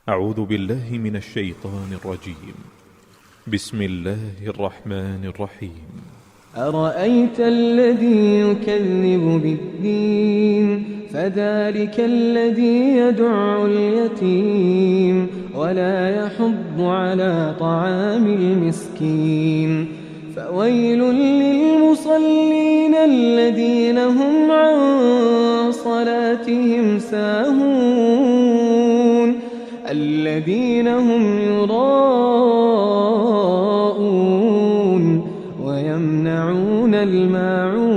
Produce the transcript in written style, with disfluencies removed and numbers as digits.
أعوذ بالله من الشيطان الرجيم. بسم الله الرحمن الرحيم. أرأيت الذي يكذب بالدين فذلك الذي يدع اليتيم ولا يحض على طعام المسكين. فويل للمصلين الذين هم عن صلاتهم ساهون الذين هم يراءون ويمنعون الماعون